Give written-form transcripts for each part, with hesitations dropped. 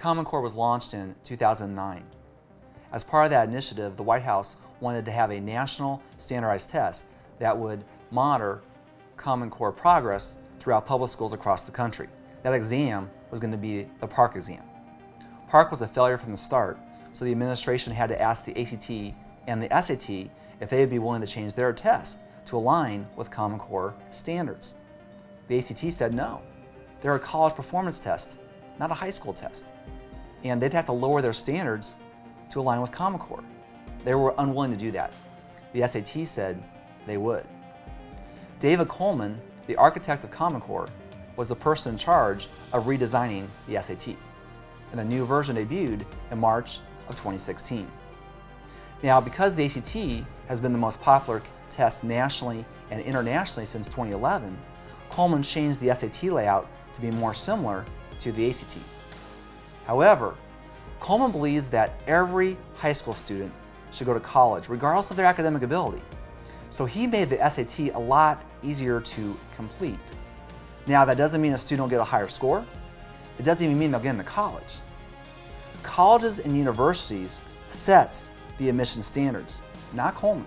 Common Core was launched in 2009. As part of that initiative, the White House wanted to have a national standardized test that would monitor Common Core progress throughout public schools across the country. That exam was going to be the PARCC exam. PARCC was a failure from the start, so the administration had to ask the ACT and the SAT if they would be willing to change their test to align with Common Core standards. The ACT said no. They're a college performance test, not a high school test. And they'd have to lower their standards to align with Common Core. They were unwilling to do that. The SAT said they would. David Coleman, the architect of Common Core, was the person in charge of redesigning the SAT. And the new version debuted in March of 2016. Now, because the ACT has been the most popular test nationally and internationally since 2011, Coleman changed the SAT layout to be more similar to the ACT. However, Coleman believes that every high school student should go to college, regardless of their academic ability. So he made the SAT a lot easier to complete. Now, that doesn't mean a student will get a higher score. It doesn't even mean they'll get into college. Colleges and universities set the admission standards, not Coleman.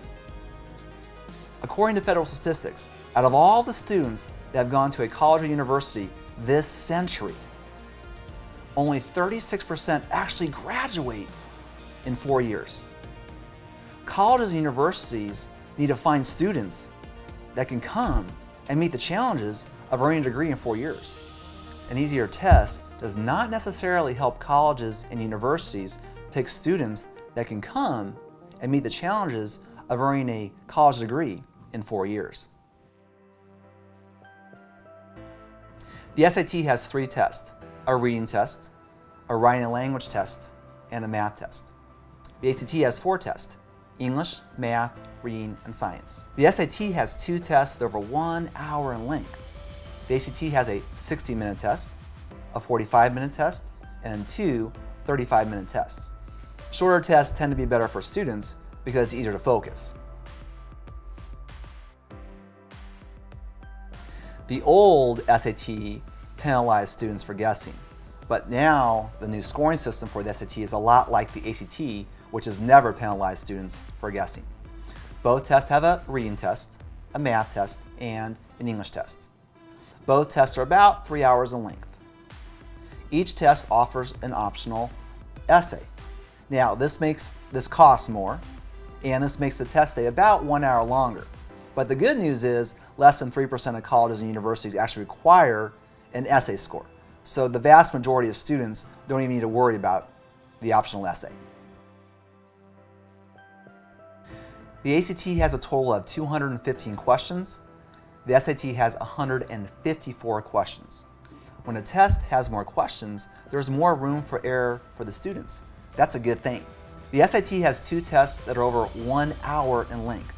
According to federal statistics, out of all the students that have gone to a college or university this century, only 36% actually graduate in 4 years. Colleges and universities need to find students that can come and meet the challenges of earning a degree in 4 years. An easier test does not necessarily help colleges and universities pick students that can come and meet the challenges of earning a college degree in 4 years. The SAT has 3 tests: a reading test, a writing and language test, and a math test. The ACT has 4 tests: English, math, reading, and science. The SAT has 2 tests over 1 hour in length. The ACT has a 60-minute test, a 45-minute test, and 2 35-minute tests. Shorter tests tend to be better for students because it's easier to focus. The old SAT penalized students for guessing, but now the new scoring system for the SAT is a lot like the ACT, which has never penalized students for guessing. Both tests have a reading test, a math test, and an English test. Both tests are about 3 hours in length. Each test offers an optional essay. Now, this costs more, and this makes the test day about 1 hour longer. But the good news is less than 3% of colleges and universities actually require an essay score. So the vast majority of students don't even need to worry about the optional essay. The ACT has a total of 215 questions. The SAT has 154 questions. When a test has more questions, there's more room for error for the students. That's a good thing. The SAT has 2 tests that are over 1 hour in length.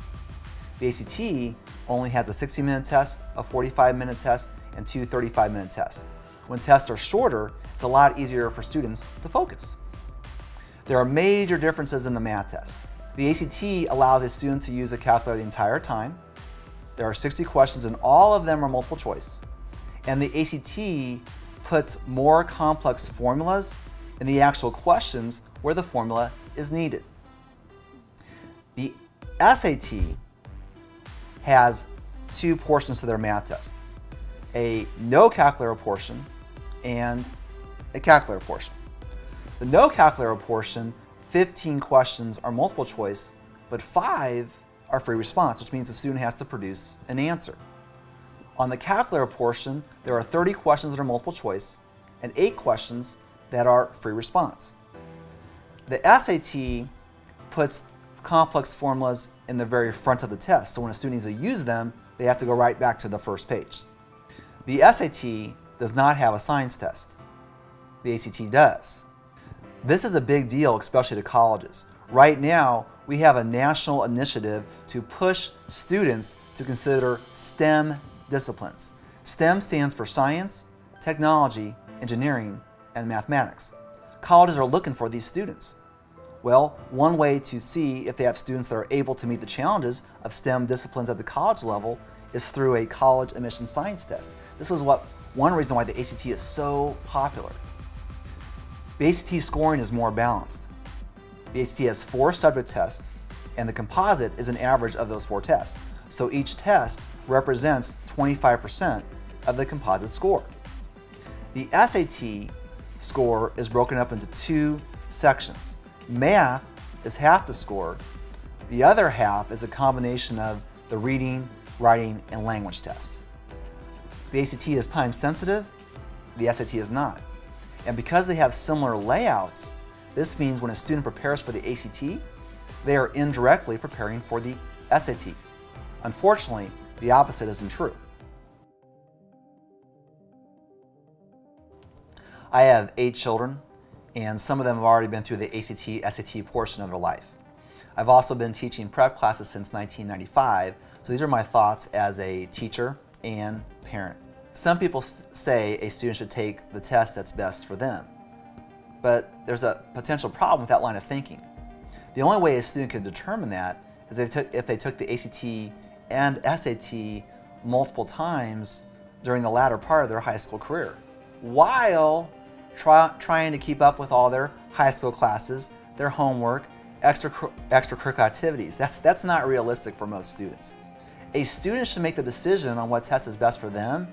The ACT only has a 60-minute test, a 45-minute test, and 2 35-minute tests. When tests are shorter, it's a lot easier for students to focus. There are major differences in the math test. The ACT allows a student to use a calculator the entire time. There are 60 questions and all of them are multiple choice. And the ACT puts more complex formulas in the actual questions where the formula is needed. The SAT has 2 portions to their math test: a no calculator portion and a calculator portion. The no calculator portion, 15 questions are multiple choice, but 5 are free response, which means the student has to produce an answer. On the calculator portion, there are 30 questions that are multiple choice and 8 questions that are free response. The SAT puts complex formulas in the very front of the test, so when a student needs to use them, they have to go right back to the first page. The SAT does not have a science test. The ACT does. This is a big deal, especially to colleges. Right now, we have a national initiative to push students to consider STEM disciplines. STEM stands for science, technology, engineering, and mathematics. Colleges are looking for these students. Well, one way to see if they have students that are able to meet the challenges of STEM disciplines at the college level is through a college admission science test. This is one reason why the ACT is so popular. The ACT scoring is more balanced. The ACT has 4 subject tests, and the composite is an average of those 4 tests. So each test represents 25% of the composite score. The SAT score is broken up into 2 sections. Math is half the score. The other half is a combination of the reading, writing, and language test. The ACT is time sensitive, the SAT is not. And because they have similar layouts, this means when a student prepares for the ACT, they are indirectly preparing for the SAT. Unfortunately, the opposite isn't true. I have 8 children, and some of them have already been through the ACT, SAT portion of their life. I've also been teaching prep classes since 1995, so these are my thoughts as a teacher and parent. Some people say a student should take the test that's best for them, but there's a potential problem with that line of thinking. The only way a student can determine that is if they took the ACT and SAT multiple times during the latter part of their high school career, while trying to keep up with all their high school classes, their homework, extracurricular activities. That's not realistic for most students. A student should make the decision on what test is best for them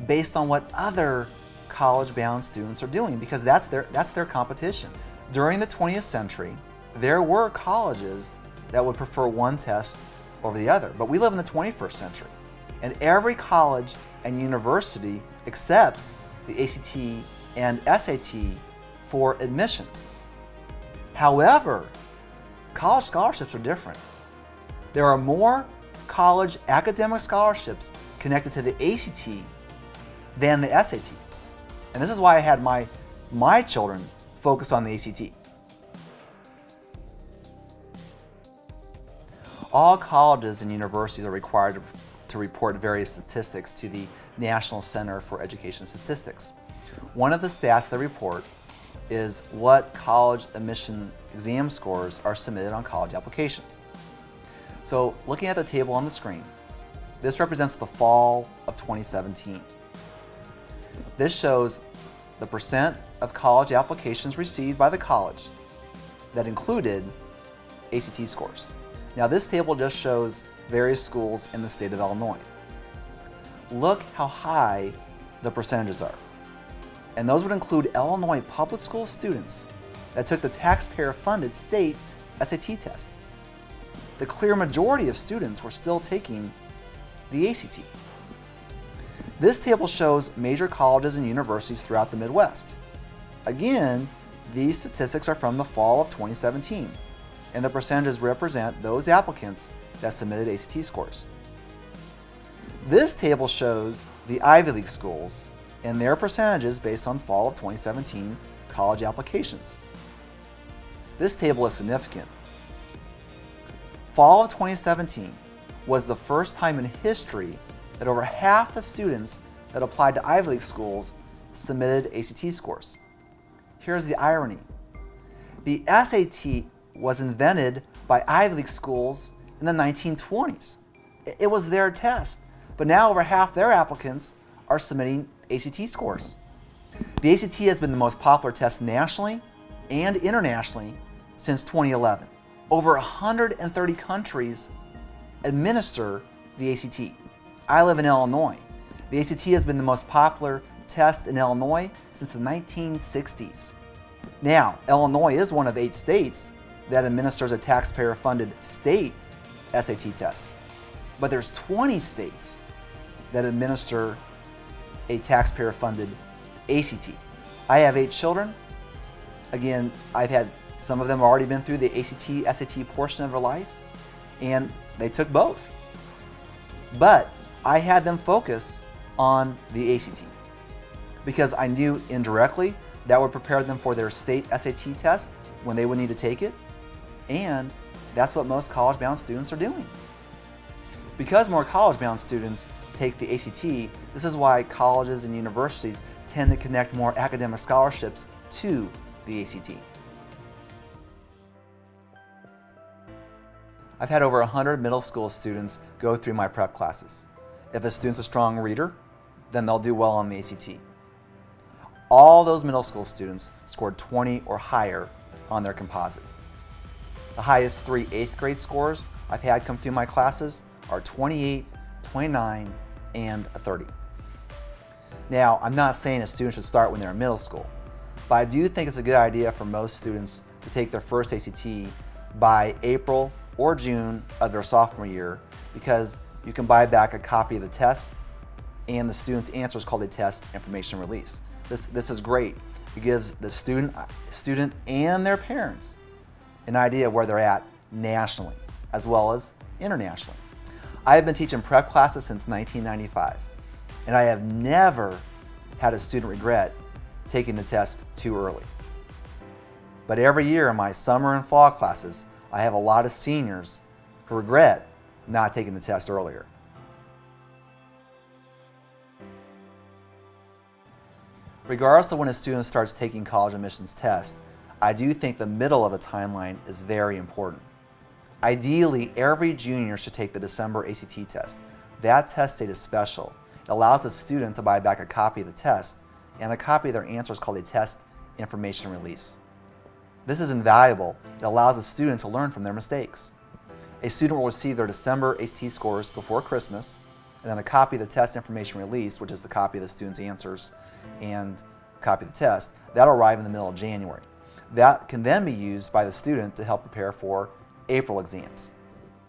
based on what other college-bound students are doing, because that's their competition. During the 20th century, there were colleges that would prefer one test over the other, but we live in the 21st century, and every college and university accepts the ACT and SAT for admissions. However, college scholarships are different. There are more college academic scholarships connected to the ACT than the SAT. And this is why I had my children focus on the ACT. All colleges and universities are required to report various statistics to the National Center for Education Statistics. One of the stats they report is what college admission exam scores are submitted on college applications. So looking at the table on the screen, this represents the fall of 2017. This shows the percent of college applications received by the college that included ACT scores. Now this table just shows various schools in the state of Illinois. Look how high the percentages are. And those would include Illinois public school students that took the taxpayer-funded state SAT test. The clear majority of students were still taking the ACT. This table shows major colleges and universities throughout the Midwest. Again, these statistics are from the fall of 2017, and the percentages represent those applicants that submitted ACT scores. This table shows the Ivy League schools and their percentages based on fall of 2017 college applications. This table is significant. Fall of 2017 was the first time in history that over half the students that applied to Ivy League schools submitted ACT scores. Here's the irony. The SAT was invented by Ivy League schools in the 1920s. It was their test, but now over half their applicants are submitting ACT scores. The ACT has been the most popular test nationally and internationally since 2011. Over 130 countries administer the ACT. I live in Illinois. The ACT has been the most popular test in Illinois since the 1960s. Now, Illinois is one of 8 states that administers a taxpayer-funded state SAT test. But there's 20 states that administer a taxpayer-funded ACT. I have 8 children. Again, I've had some of them already been through the ACT, SAT portion of their life, and they took both. But I had them focus on the ACT because I knew indirectly that would prepare them for their state SAT test when they would need to take it, and that's what most college-bound students are doing. Because more college-bound students take the ACT, this is why colleges and universities tend to connect more academic scholarships to the ACT. I've had over 100 middle school students go through my prep classes. If a student's a strong reader, then they'll do well on the ACT. all those middle school students scored 20 or higher on their composite. The highest 3 8th grade scores I've had come through my classes are 28, 29, and a 30. Now, I'm not saying a student should start when they're in middle school, but I do think it's a good idea for most students to take their first ACT by April or June of their sophomore year, because you can buy back a copy of the test and the student's answer is called a test information release. This is great. It gives the student and their parents an idea of where they're at nationally as well as internationally. I have been teaching prep classes since 1995, and I have never had a student regret taking the test too early. But every year in my summer and fall classes, I have a lot of seniors who regret not taking the test earlier. Regardless of when a student starts taking college admissions tests, I do think the middle of the timeline is very important. Ideally, every junior should take the December ACT test. That test date is special. It allows the student to buy back a copy of the test, and a copy of their answer is called a test information release. This is invaluable. It allows the student to learn from their mistakes. A student will receive their December ACT scores before Christmas, and then a copy of the test information release, which is the copy of the student's answers and a copy of the test, that'll arrive in the middle of January. That can then be used by the student to help prepare for April exams.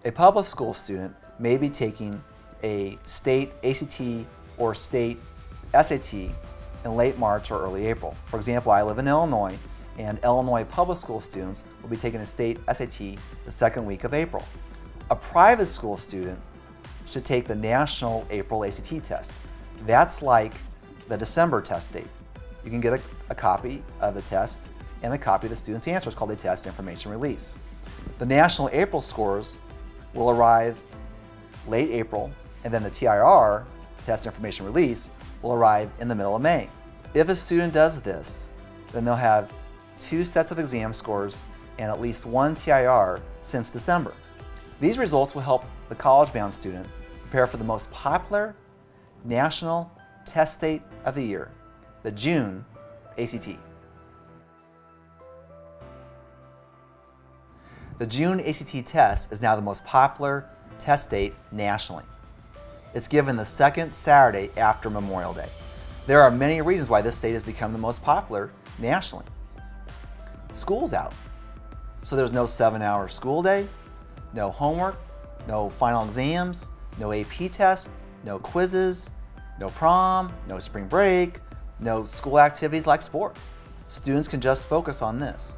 A public school student may be taking a state ACT or state SAT in late March or early April. For example, I live in Illinois, and Illinois public school students will be taking a state SAT the second week of April. A private school student should take the national April ACT test. That's like the December test date. You can get a copy of the test and a copy of the student's answer. It's called a test information release. The national April scores will arrive late April, and then the TIR, test information release, will arrive in the middle of May. If a student does this, then they'll have 2 sets of exam scores and at least 1 TIR since December. These results will help the college-bound student prepare for the most popular national test date of the year, the June ACT. The June ACT test is now the most popular test date nationally. It's given the second Saturday after Memorial Day. There are many reasons why this date has become the most popular nationally. School's out, so there's no 7-hour school day, no homework, no final exams, no AP test, no quizzes, no prom, no spring break, no school activities like sports. Students can just focus on this.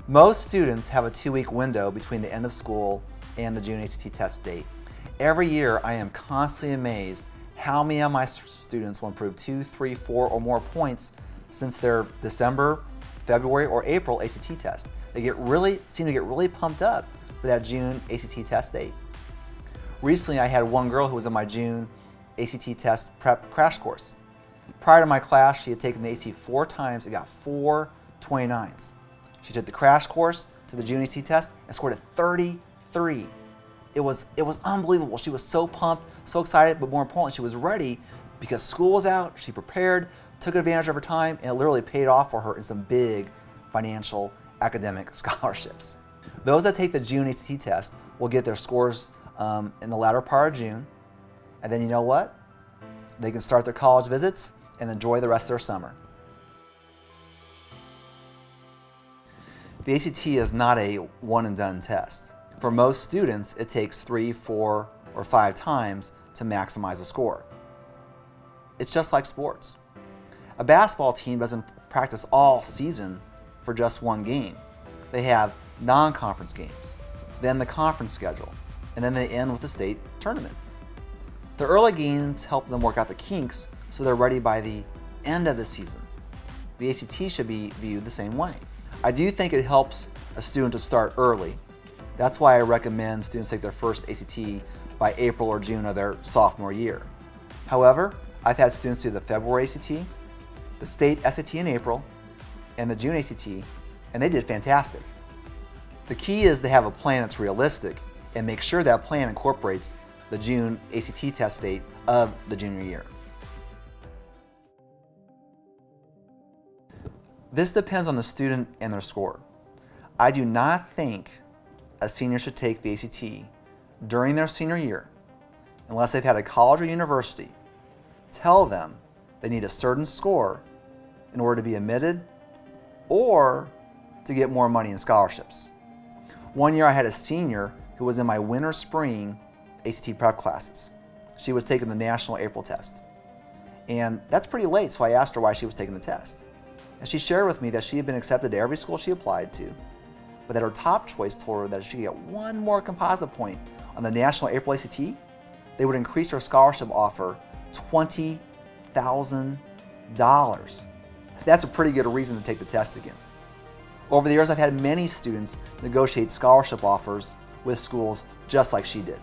Most students have a 2-week window between the end of school and the June ACT test date. Every year, I am constantly amazed how many of my students will improve 2, 3, 4, or more points since their December, February, or April ACT test. They seem to get really pumped up for that June ACT test date. Recently, I had one girl who was in my June ACT test prep crash course. Prior to my class, she had taken the ACT 4 times and got 4 29s. She took the crash course to the June ACT test and scored a 33. It was unbelievable. She was so pumped, so excited, but more importantly, she was ready because school was out. She prepared, took advantage of her time, and it literally paid off for her in some big financial academic scholarships. Those that take the June ACT test will get their scores in the latter part of June, and then you know what? They can start their college visits and enjoy the rest of their summer. The ACT is not a one and done test. For most students, it takes 3, 4, or 5 times to maximize a score. It's just like sports. A basketball team doesn't practice all season for just one game. They have non-conference games, then the conference schedule, and then they end with the state tournament. The early games help them work out the kinks so they're ready by the end of the season. The ACT should be viewed the same way. I do think it helps a student to start early. That's why I recommend students take their first ACT by April or June of their sophomore year. However, I've had students do the February ACT, the state SAT in April, and the June ACT, and they did fantastic. The key is to have a plan that's realistic and make sure that plan incorporates the June ACT test date of the junior year. This depends on the student and their score. I do not think a senior should take the ACT during their senior year unless they've had a college or university tell them they need a certain score in order to be admitted or to get more money in scholarships. One year I had a senior who was in my winter-spring ACT prep classes. She was taking the national April test. And that's pretty late, so I asked her why she was taking the test. And she shared with me that she had been accepted to every school she applied to, but that her top choice told her that if she could get one more composite point on the national April ACT, they would increase her scholarship offer $20,000. That's a pretty good reason to take the test again. Over the years, I've had many students negotiate scholarship offers with schools just like she did.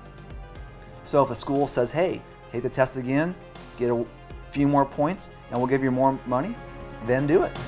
So if a school says, hey, take the test again, get a few more points, and we'll give you more money, then do it.